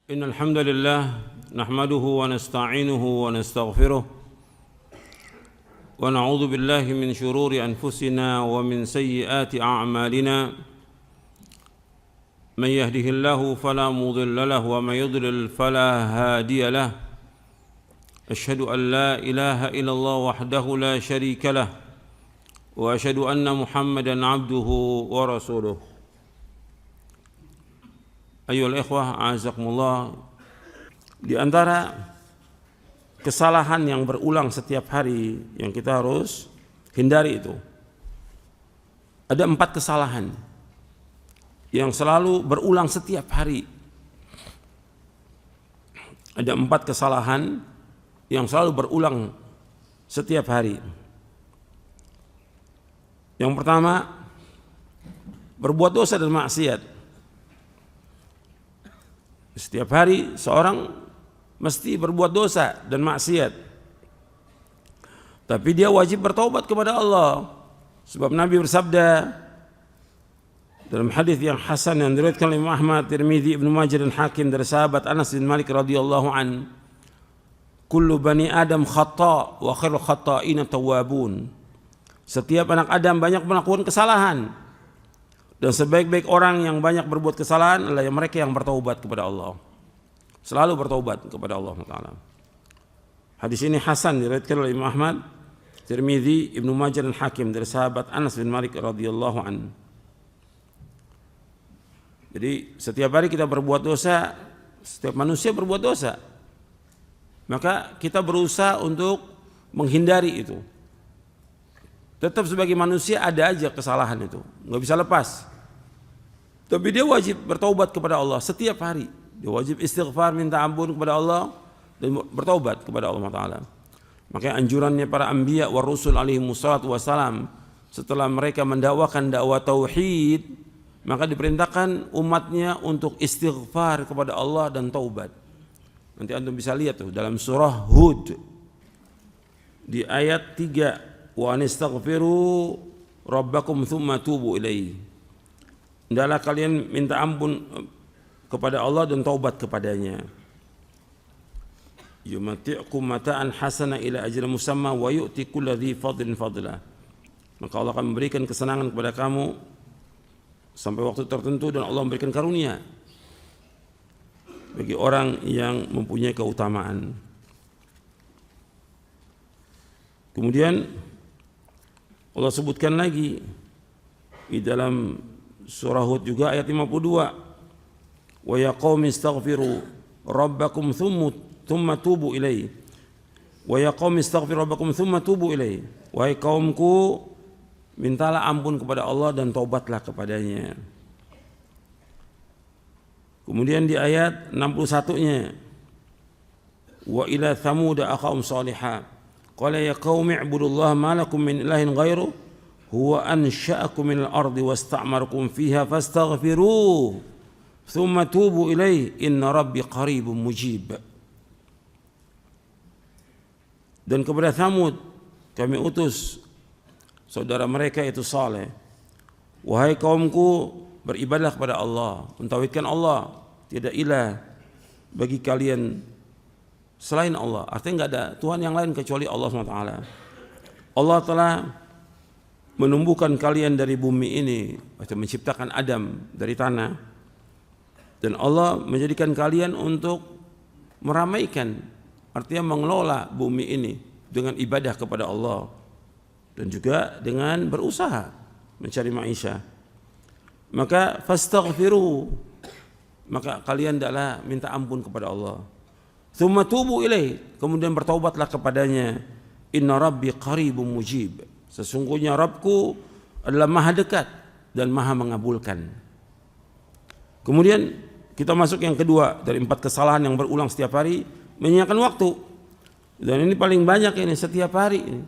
إن الحمد لله نحمده ونستعينه ونستغفره ونعوذ بالله من شرور أنفسنا ومن سيئات أعمالنا من يهده الله فلا مضل له ومن يضلل فلا هادي له أشهد أن لا إله إلا الله وحده لا شريك له وأشهد أن محمدا عبده ورسوله. Ayyuhal ikhwah, a'azakumullah. Di antara kesalahan yang berulang setiap hari yang kita harus hindari itu, ada 4 kesalahan yang selalu berulang setiap hari. Ada 4 kesalahan yang selalu berulang setiap hari. Yang pertama, berbuat dosa dan maksiat. Setiap hari seorang mesti berbuat dosa dan maksiat, tapi dia wajib bertaubat kepada Allah. Sebab Nabi bersabda dalam hadis yang hasan yang diriwayatkan oleh Imam Ahmad, Tirmidzi, Ibnu Majah dan Hakim dari sahabat Anas bin Malik radhiyallahu an, kullu bani Adam khata' wa khairul khata'ina tawwabun. Setiap anak Adam banyak melakukan kesalahan, dan sebaik-baik orang yang banyak berbuat kesalahan adalah mereka yang bertaubat kepada Allah. Selalu bertaubat kepada Allah Taala. Hadis ini hasan diriwayatkan oleh Imam Ahmad, Tirmidzi, Ibnu Majah dan Hakim dari sahabat Anas bin Malik radhiyallahu an. Jadi setiap hari kita berbuat dosa, setiap manusia berbuat dosa. Maka kita berusaha untuk menghindari itu. Tetap sebagai manusia ada aja kesalahan itu, nggak bisa lepas. Tapi dia wajib bertaubat kepada Allah setiap hari. Dia wajib istighfar, minta ampun kepada Allah dan bertaubat kepada Allah Taala. Makanya anjurannya para anbiya wa rusul alaihi wassalatu wassalam, setelah mereka mendakwakan dakwah tauhid, maka diperintahkan umatnya untuk istighfar kepada Allah dan taubat. Nanti antum bisa lihat tuh dalam surah Hud di ayat 3. Wa anistaghfiru rabbakum thumma tubu ilaihi. Hendaklah kalian minta ampun kepada Allah dan taubat kepadanya. Yumati'kum mata'an hasana ila ajrin musamma wa yu'ti kulli dzi fadlin fadla. Maka Allah akan memberikan kesenangan kepada kamu sampai waktu tertentu, dan Allah memberikan karunia bagi orang yang mempunyai keutamaan. Kemudian Allah sebutkan lagi di dalam surah Hud juga ayat 52, wa ya qaumi astaghfiru rabbakum thumma tubu ilaihi, wa ya qaumi astaghfiru rabbakum thumma tubu ilaihi. Wahai kaumku, mintalah ampun kepada Allah dan taubatlah kepadanya. Kemudian di ayat 61-nya, wa ila thamud akhahum salihah qala ya qaumi ibudullaha ma lakum min ilahin ghairu huwa ansha'akum minal ardi wasta'marakum fiha fastaghfiruhu thumma tubu ilaihi inna rabbi qaribun mujib. Dan kepada Thamud kami utus saudara mereka itu Saleh, wahai kaumku, beribadahlah kepada Allah, mentauhidkan Allah, tidak ilah bagi kalian selain Allah. Artinya enggak ada Tuhan yang lain kecuali Allah SWT. Allah telah menumbuhkan kalian dari bumi ini, atau menciptakan Adam dari tanah, dan Allah menjadikan kalian untuk meramaikan, artinya mengelola bumi ini dengan ibadah kepada Allah dan juga dengan berusaha mencari maisha. Maka fastaghfiru, maka kalian hendaklah minta ampun kepada Allah. Tsumma tubu ilaih, kemudian bertaubatlah kepadanya. Inna rabbi qaribun mujib, sesungguhnya Rabbku adalah maha dekat dan maha mengabulkan. Kemudian kita masuk yang kedua dari 4 kesalahan yang berulang setiap hari, menyia-nyiakan waktu. Dan ini paling banyak ini setiap hari ini.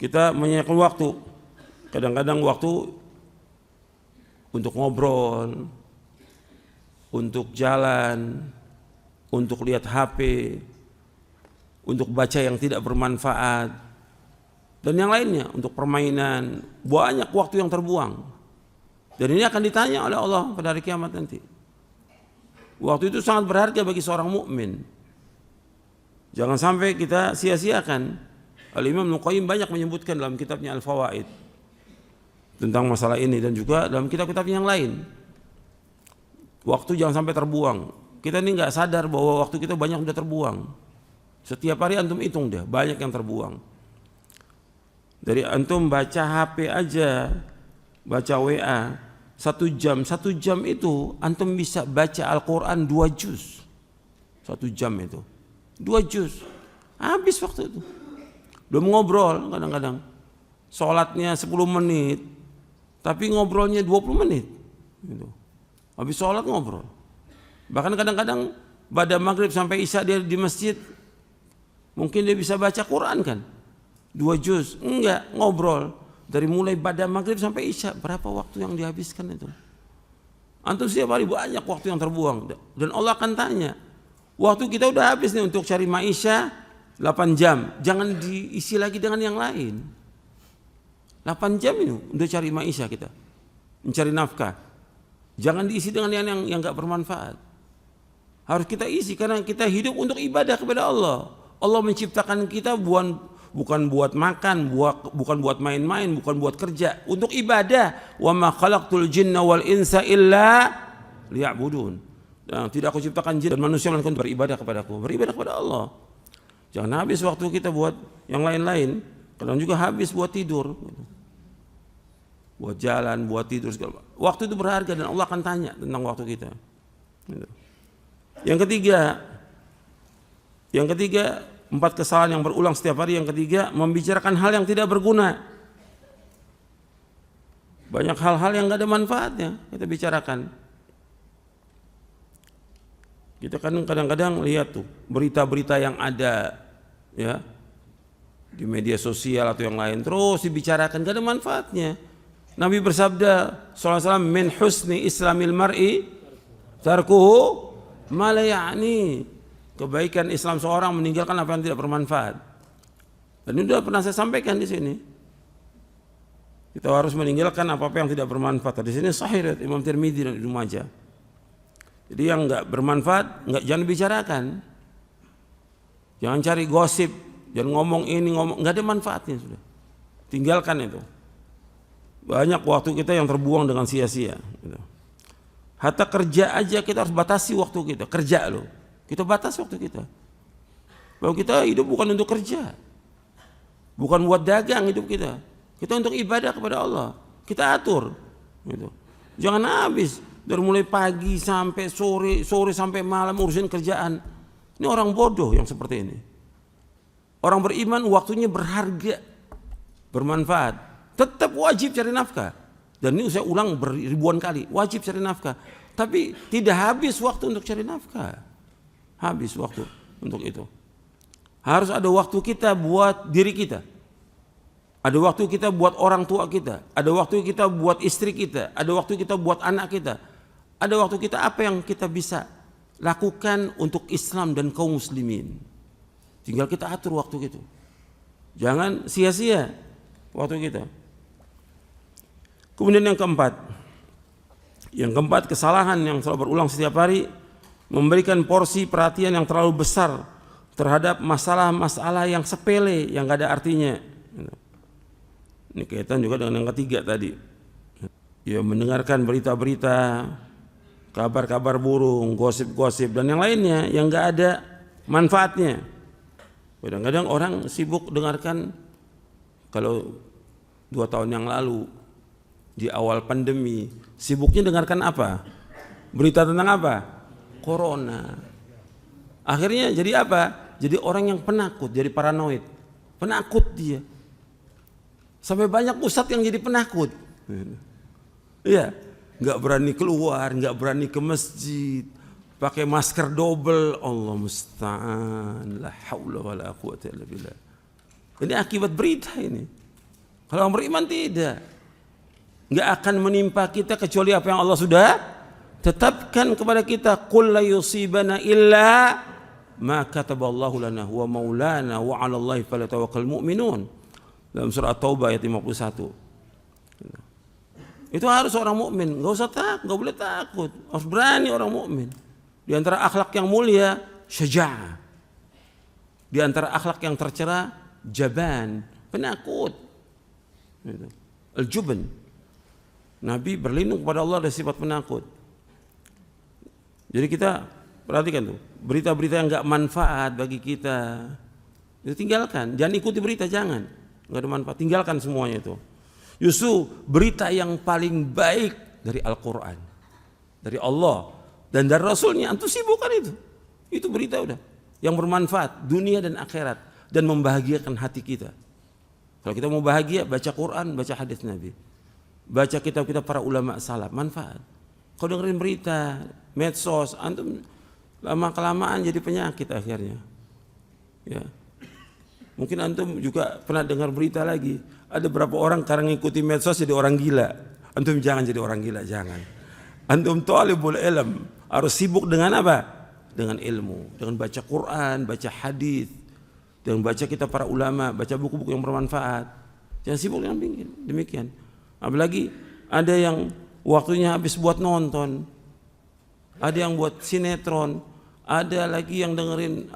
Kita menyia-nyiakan waktu. Kadang-kadang waktu untuk ngobrol, untuk jalan, untuk lihat HP, untuk baca yang tidak bermanfaat, dan yang lainnya, untuk permainan. Banyak waktu yang terbuang. Dan ini akan ditanya oleh Allah pada hari kiamat nanti. Waktu itu sangat berharga bagi seorang mukmin. Jangan sampai kita sia-siakan. Al-Imam Ibnu Qayyim banyak menyebutkan dalam kitabnya Al-Fawaid tentang masalah ini, dan juga dalam kitab-kitab yang lain. Waktu jangan sampai terbuang. Kita ini nggak sadar bahwa waktu kita banyak sudah terbuang. Setiap hari antum hitung deh, banyak yang terbuang. Dari antum baca HP aja, baca WA, 1 jam itu antum bisa baca Al-Quran 2 juz. 1 jam itu 2 juz, habis waktu itu. Belum ngobrol, kadang-kadang sholatnya 10 menit tapi ngobrolnya 20 menit gitu. Habis sholat ngobrol. Bahkan kadang-kadang pada maghrib sampai isya dia di masjid, mungkin dia bisa baca Quran kan 2 juz, enggak, ngobrol. Dari mulai pada maghrib sampai isya, berapa waktu yang dihabiskan itu? Antum setiap hari banyak waktu yang terbuang. Dan Allah akan tanya, waktu kita udah habis nih untuk cari maisha 8 jam, jangan diisi lagi dengan yang lain. 8 jam ini untuk cari maisha kita, mencari nafkah. Jangan diisi dengan yang gak bermanfaat. Harus kita isi karena kita hidup untuk ibadah kepada Allah. Allah menciptakan kita bukan buat makan, bukan buat main-main, bukan buat kerja, untuk ibadah. Wa ma khalaqtul jinna wal insa illa liya'budun. Tidak aku ciptakan jin dan manusia melainkan beribadah kepadaku, beribadah kepada Allah. Jangan habis waktu kita buat yang lain-lain. Kadang juga habis buat tidur, buat jalan, buat tidur segala. Waktu itu berharga dan Allah akan tanya tentang waktu kita. Yang ketiga, 4 kesalahan yang berulang setiap hari. Yang ketiga, membicarakan hal yang tidak berguna. Banyak hal-hal yang gak ada manfaatnya kita bicarakan. Kita kan kadang-kadang lihat tuh berita-berita yang ada ya di media sosial atau yang lain, terus dibicarakan, gak ada manfaatnya. Nabi bersabda sallallahu alaihi wasallam, min husni islamil mar'i tarkuhu ma la ya'ni. Kebaikan Islam seorang meninggalkan apa yang tidak bermanfaat. Dan ini sudah pernah saya sampaikan di sini. Kita harus meninggalkan apa-apa yang tidak bermanfaat. Di sini sahih riwayat Imam Tirmidzi dan Ibnu Majah. Jadi yang enggak bermanfaat jangan dibicarakan. Jangan cari gosip, jangan ngomong ini, enggak ada manfaatnya sudah. Tinggalkan itu. Banyak waktu kita yang terbuang dengan sia-sia gitu. Hatta kerja aja kita harus batasi waktu kita. Kerja loh. Kita batas waktu kita. Bahwa kita hidup bukan untuk kerja. Bukan buat dagang hidup kita. Kita untuk ibadah kepada Allah. Kita atur gitu. Jangan habis dari mulai pagi sampai sore sampai malam urusin kerjaan. Ini orang bodoh yang seperti ini. Orang beriman waktunya berharga, bermanfaat. Tetap wajib cari nafkah. Dan ini saya ulang ribuan kali, wajib cari nafkah. Tapi tidak habis waktu untuk cari nafkah. Habis waktu untuk itu. Harus ada waktu kita buat diri kita. Ada waktu kita buat orang tua kita. Ada waktu kita buat istri kita. Ada waktu kita buat anak kita. Ada waktu kita apa yang kita bisa lakukan untuk Islam dan kaum muslimin. Tinggal kita atur waktu itu. Jangan sia-sia waktu kita. Kemudian yang keempat. Yang keempat, kesalahan yang selalu berulang setiap hari, memberikan porsi perhatian yang terlalu besar terhadap masalah-masalah yang sepele, yang gak ada artinya. Ini kaitan juga dengan yang ketiga tadi. Ya, mendengarkan berita-berita, kabar-kabar burung, gosip-gosip dan yang lainnya yang gak ada manfaatnya. Kadang-kadang orang sibuk dengarkan, kalau 2 tahun yang lalu di awal pandemi sibuknya dengarkan apa? Berita tentang apa? Corona. Akhirnya jadi apa? Jadi orang yang penakut, jadi paranoid. Penakut dia. Sampai banyak ustadz yang jadi penakut. Iya, nggak berani keluar, nggak berani ke masjid, pakai masker double. Allah musta'an, la haula wala quwwata illa billah. Ini akibat berita ini. Kalau orang beriman tidak, nggak akan menimpa kita kecuali apa yang Allah sudah tetapkan kepada kita. Qul la yusibana illa ma kataballahu lana huwa maulana wa 'alallahi falyatawakkalul mu'minun. Dalam surah At-Taubah ayat 51. Itu harus orang mukmin, enggak usah takut, enggak boleh takut. Harus berani orang mukmin. Di antara akhlak yang mulia, syaja'ah. Di antara akhlak yang tercela, jaban, penakut. Al-jubn. Nabi berlindung kepada Allah dari sifat penakut. Jadi kita perhatikan tuh, berita-berita yang enggak manfaat bagi kita, itu tinggalkan. Jangan ikuti berita, jangan. Enggak ada manfaat, tinggalkan semuanya itu. Justru berita yang paling baik dari Al-Quran, dari Allah dan dari Rasulnya, antum sibukkan itu. Itu berita udah yang bermanfaat dunia dan akhirat dan membahagiakan hati kita. Kalau kita mau bahagia, baca Quran, baca hadis Nabi, baca kitab-kitab para ulama salaf, manfaat. Kalau dengerin berita, medsos, antum lama kelamaan jadi penyakit akhirnya. Ya. Mungkin antum juga pernah dengar berita lagi, ada berapa orang karena ngikuti medsos jadi orang gila. Antum jangan jadi orang gila, jangan. Antum talibul ilm harus sibuk dengan apa? Dengan ilmu, dengan baca Quran, baca hadis, dengan baca kitab para ulama, baca buku-buku yang bermanfaat. Jangan sibuk dengan demikian. Apalagi ada yang waktunya habis buat nonton, ada yang buat sinetron, ada lagi yang dengerin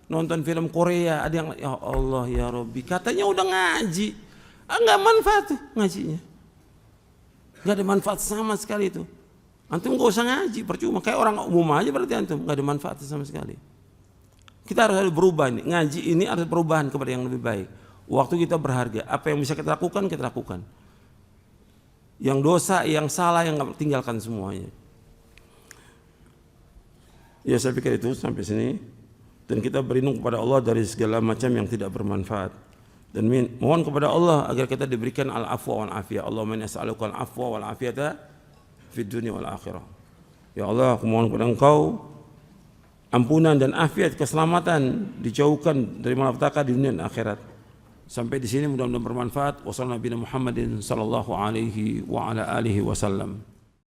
nonton film Korea, ada yang ya Allah ya Rabbi, katanya udah ngaji, nggak manfaat tuh ngajinya, nggak ada manfaat sama sekali itu. Antum nggak usah ngaji, percuma, kayak orang umum aja berarti antum, nggak ada manfaat sama sekali. Kita harus berubah nih, ngaji ini harus perubahan kepada yang lebih baik. Waktu kita berharga, apa yang bisa kita lakukan, kita lakukan. Yang dosa, yang salah, yang nggak, tinggalkan semuanya. Ya saya pikir itu sampai sini. Dan kita berlindung kepada Allah dari segala macam yang tidak bermanfaat. Dan mohon kepada Allah agar kita diberikan al-afwa wal afiyah. Allahumma inni as'aluka al-afwa wal afiyata fid dunya wal akhirah. Ya Allah, aku mohon kepada Engkau ampunan dan afiat, keselamatan, dijauhkan dari malapetaka di dunia dan akhirat. Sampai di sini mudah-mudahan bermanfaat. Wassallallahu Muhammadin sallallahu alaihi wa ala alihi wasallam.